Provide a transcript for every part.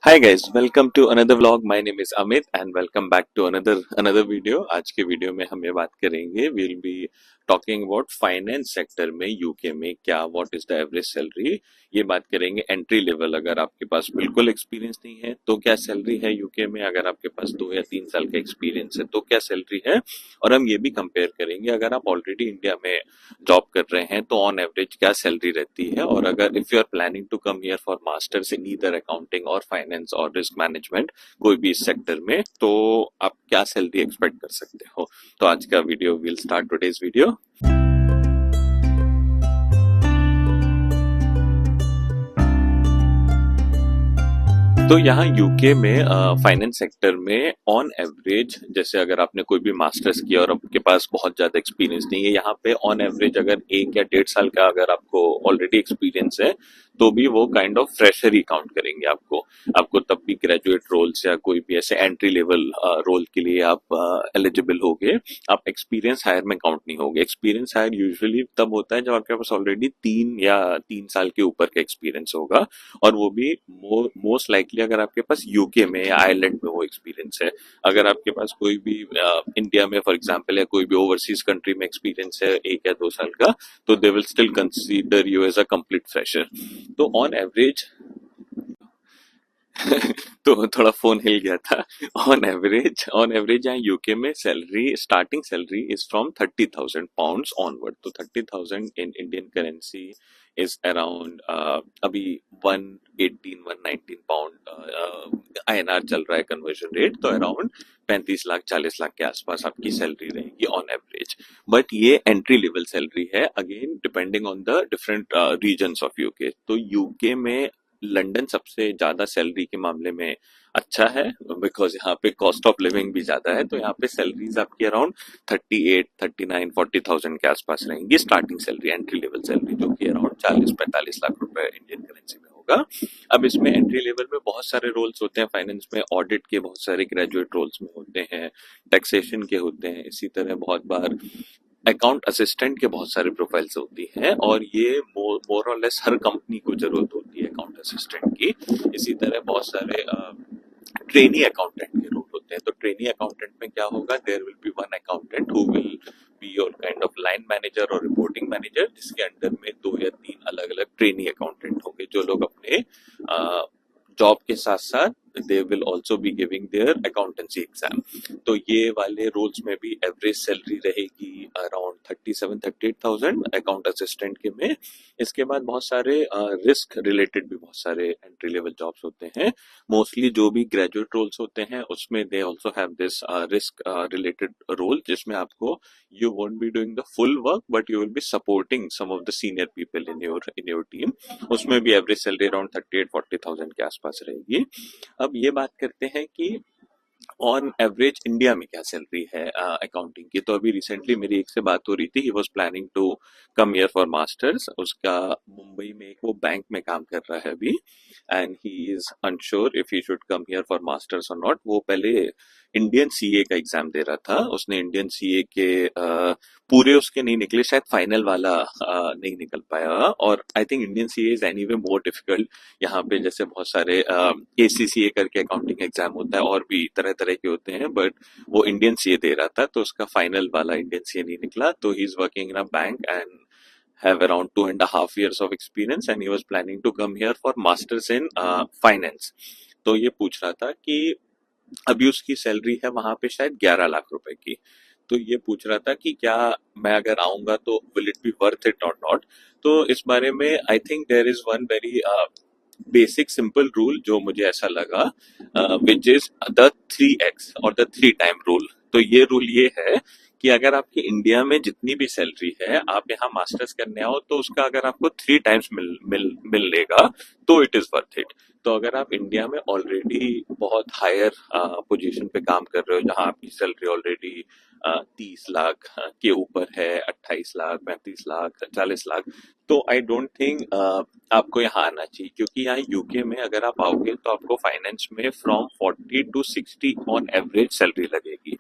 Hi guys, welcome to another vlog. My name is Amit and welcome back to another video. आज के video में हम ये बात करेंगे we'll be talking about finance sector में यूके में क्या what is the average salary. ये बात करेंगे एंट्री लेवल। अगर आपके पास बिल्कुल एक्सपीरियंस नहीं है तो क्या सैलरी है यूके में, अगर आपके पास 2 या 3 साल का एक्सपीरियंस है तो क्या सैलरी है, और हम ये भी कंपेयर करेंगे अगर आप ऑलरेडी इंडिया में जॉब कर रहे हैं तो ऑन एवरेज क्या सैलरी रहती है, और अगर if you are planning to come here for masters in either accounting और फाइनेंस और रिस्क मैनेजमेंट कोई भी इस सेक्टर में, तो आप क्या सैलरी एक्सपेक्ट कर सकते हो। तो आज का video will start today's video. तो यहाँ यूके में फाइनेंस सेक्टर में ऑन एवरेज, जैसे अगर आपने कोई भी मास्टर्स किया और आपके पास बहुत ज्यादा एक्सपीरियंस नहीं है, यहाँ पे ऑन एवरेज अगर 1 या 1.5 साल का अगर आपको ऑलरेडी एक्सपीरियंस है तो भी वो kind of fresher he count करेंगे आपको। आपको तब भी ग्रेजुएट रोल्स या कोई भी ऐसे एंट्री लेवल रोल के लिए आप एलिजिबल होगे, आप एक्सपीरियंस हायर में काउंट नहीं होगे। एक्सपीरियंस हायर यूजुअली तब होता है जब आपके पास ऑलरेडी 3 या 3 साल के ऊपर का एक्सपीरियंस होगा, और वो भी मोस्ट लाइकली अगर आपके पास यूके में या आयरलैंड में वो एक्सपीरियंस है। अगर आपके पास कोई भी इंडिया में फॉर एग्जांपल या कोई भी ओवरसीज कंट्री में एक्सपीरियंस है 1 या 2 साल का, तो they will still consider you as a complete fresher. तो ऑन एवरेज तो थोड़ा फोन हिल गया था। ऑन एवरेज यहाँ यूके में salary, starting salary is from 30,000 pounds onward. तो 30,000 in Indian currency is around अभी 118-119 पाउंड आईएनआर चल रहा है कन्वर्जन रेट, तो अराउंड 35 लाख 40 लाख के आसपास आपकी सैलरी रहेगी ऑन एवरेज। बट ये एंट्री लेवल सैलरी है, again depending on the different regions of UK. तो यूके में लंदन सबसे ज्यादा सैलरी के मामले में अच्छा है, बिकॉज यहाँ पे कॉस्ट ऑफ लिविंग भी ज्यादा है। तो यहाँ पे सैलरीज आपकी अराउंड 38, 39, 40,000 के आसपास रहेंगी starting salary, entry level salary, जो कि अराउंड 40-45 लाख रुपए इंडियन करेंसी में होगा। अब इसमें एंट्री लेवल में बहुत सारे रोल्स होते हैं फाइनेंस में, ऑडिट के बहुत सारे ग्रेजुएट रोल्स में होते हैं, टैक्सेशन के होते हैं, इसी तरह बहुत बार अकाउंट असिस्टेंट के बहुत सारे प्रोफाइल्स होती हैं, और ये मोर और लेस हर कंपनी को जरूरत होती है अकाउंट असिस्टेंट की। इसी तरह बहुत सारे ट्रेनी अकाउंटेंट के रोल होते हैं। तो ट्रेनी अकाउंटेंट में क्या होगा, there will be one accountant who will be your kind of line manager और रिपोर्टिंग मैनेजर, जिसके अंडर में 2 या 3 अलग अलग ट्रेनी अकाउंटेंट होंगे, जो लोग अपने जॉब के साथ साथ they will also be giving their accountancy exam. तो ये वाले रोल्स में भी एवरेज सैलरी रहेगी अराउंड 37-38,000 अकाउंट असिस्टेंट के में। इसके बाद बहुत सारे रिस्क रिलेटेड भी बहुत सारे एंट्री लेवल जॉब्स होते हैं। मोस्टली जो भी ग्रेजुएट रोल्स होते हैं उसमें they also have this risk related role, जिसमें आपको you won't be doing the full work but you will be supporting some of the senior people in your team. उसमें भी एवरेज सैलरी अराउंड 38-40,000 के आसपास रहेगी। अब ये बात करते हैं कि ऑन एवरेज इंडिया में क्या सैलरी है अकाउंटिंग की। तो अभी रिसेंटली मेरी एक से बात हो रही थी, he was planning to come here for masters. उसका मुंबई में एक वो बैंक में काम कर रहा है अभी, and he is unsure if he should come here for masters और नॉट। वो पहले इंडियन सीए का एग्जाम दे रहा था, उसने इंडियन सीए के पूरे उसके नहीं निकले, शायद फाइनल वाला नहीं निकल पाया। और I think Indian CA is anyway more difficult. यहाँ पे जैसे बहुत सारे एसीसीए करके अकाउंटिंग एग्जाम होता है और भी तरह तरह के होते हैं, बट वो इंडियन सीए दे रहा था तो उसका फाइनल वाला इंडियन सीए नहीं निकला। तो he is working in a bank and have around 2.5 years of experience and he was planning to come here for masters in finance। तो ये पूछ रहा था कि अभी उसकी सैलरी है वहां पे शायद 11 लाख रुपए की। तो ये पूछ रहा था कि क्या मैं अगर आऊंगा तो will it be worth it और नॉट। तो इस बारे में I think there is one very basic simple rule जो मुझे ऐसा लगा, विच इज द 3x और द 3 टाइम रूल। तो ये रूल ये है कि अगर आपकी इंडिया में जितनी भी सैलरी है, आप यहाँ मास्टर्स करने आओ तो उसका अगर आपको 3 टाइम्स मिल लेगा तो इट इज वर्थ इट। तो अगर आप इंडिया में ऑलरेडी बहुत हायर पोजीशन पे काम कर रहे हो, जहां आपकी सैलरी ऑलरेडी 30 लाख के ऊपर है, 28 लाख, 35 लाख, 40 लाख, तो आई डोंट थिंक आपको यहाँ आना चाहिए। क्योंकि यहाँ यूके में अगर आप आओगे तो आपको फाइनेंस में from 40 to 60 on average salary लगेगी।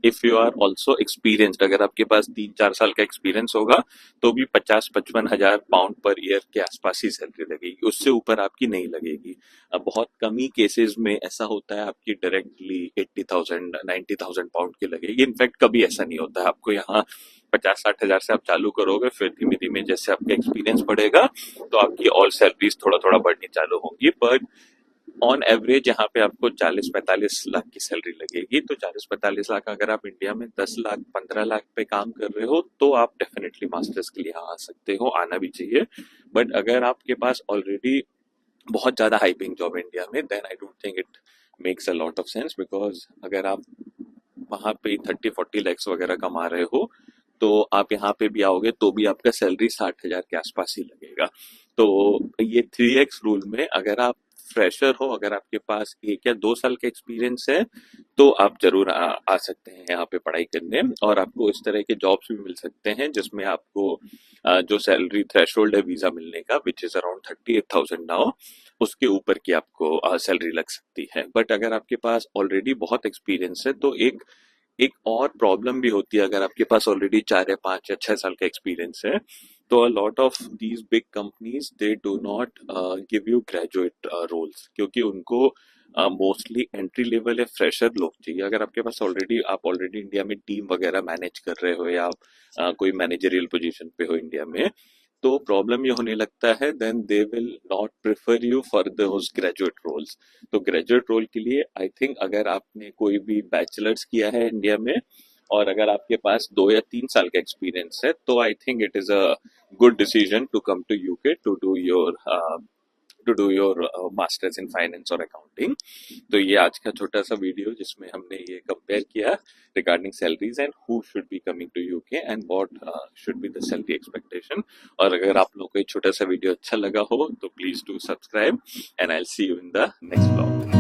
If you are also experienced, अगर आपके पास 3-4 साल का एक्सपीरियंस होगा तो भी 50-55 हजार पाउंड पर ईयर के आसपास ही सैलरी लगेगी, उससे ऊपर आपकी नहीं लगेगी। अब बहुत कम ही केसेस में ऐसा होता है आपकी डायरेक्टली 80,000-90,000 पाउंड की लगेगी। इनफैक्ट कभी ऐसा नहीं होता है, आपको यहाँ 50-60 हजार से आप चालू करोगे, फिर धीमे धीमे जैसे आपका एक्सपीरियंस बढ़ेगा तो आपकी ऑल सैलरीज थोड़ा थोड़ा बढ़नी चालू होंगी। बट ऑन एवरेज यहाँ पे आपको 40-45 लाख की सैलरी लगेगी। तो 40-45 लाख अगर आप इंडिया में 10 लाख 15 लाख पे काम कर रहे हो तो आप डेफिनेटली मास्टर्स के लिए यहाँ आ सकते हो, आना भी चाहिए। बट अगर आपके पास ऑलरेडी बहुत ज्यादा हाई पेइंग जॉब है इंडिया में, then I don't think it makes a lot of sense, because अगर आप वहां पे 30-40 लैक्स वगैरह कमा रहे हो तो आप यहाँ पे भी आओगे तो भी आपका सैलरी 60 हजार के आसपास ही लगेगा। तो ये 3x रूल में अगर आप फ्रेशर हो, अगर आपके पास 1 या 2 साल का एक्सपीरियंस है तो आप जरूर आ सकते हैं यहाँ पे पढ़ाई करने, और आपको इस तरह के जॉब्स भी मिल सकते हैं जिसमें आपको जो सैलरी थ्रेशोल्ड है वीजा मिलने का, विच इज अराउंड 38,000 नाउ, उसके ऊपर की आपको सैलरी लग सकती है। बट अगर आपके पास ऑलरेडी बहुत एक्सपीरियंस है तो एक एक और प्रॉब्लम भी होती है, अगर आपके पास ऑलरेडी 4 या 5 या 6 साल का एक्सपीरियंस है तो a lot of these big companies they do not give you graduate roles, क्योंकि उनको मोस्टली एंट्री लेवल या फ्रेशर लोग चाहिए। अगर आपके पास ऑलरेडी इंडिया में टीम वगैरह मैनेज कर रहे हो या आप कोई मैनेजरियल पोजीशन पे हो इंडिया में, तो प्रॉब्लम ये होने लगता है, then they will not prefer you for those graduate roles. तो ग्रेजुएट रोल के लिए आई थिंक अगर आपने कोई भी बैचलर्स किया है इंडिया में और अगर आपके पास 2 या 3 साल का एक्सपीरियंस है तो I think it is a good decision to come to UK to do your masters in finance और अकाउंटिंग। तो ये आज का छोटा सा वीडियो जिसमें हमने ये कंपेयर किया regarding salaries and who should be coming to UK and what should be the salary expectation. और अगर आप लोगों को ये छोटा सा वीडियो अच्छा लगा हो तो please do subscribe and I will see you in the next blog.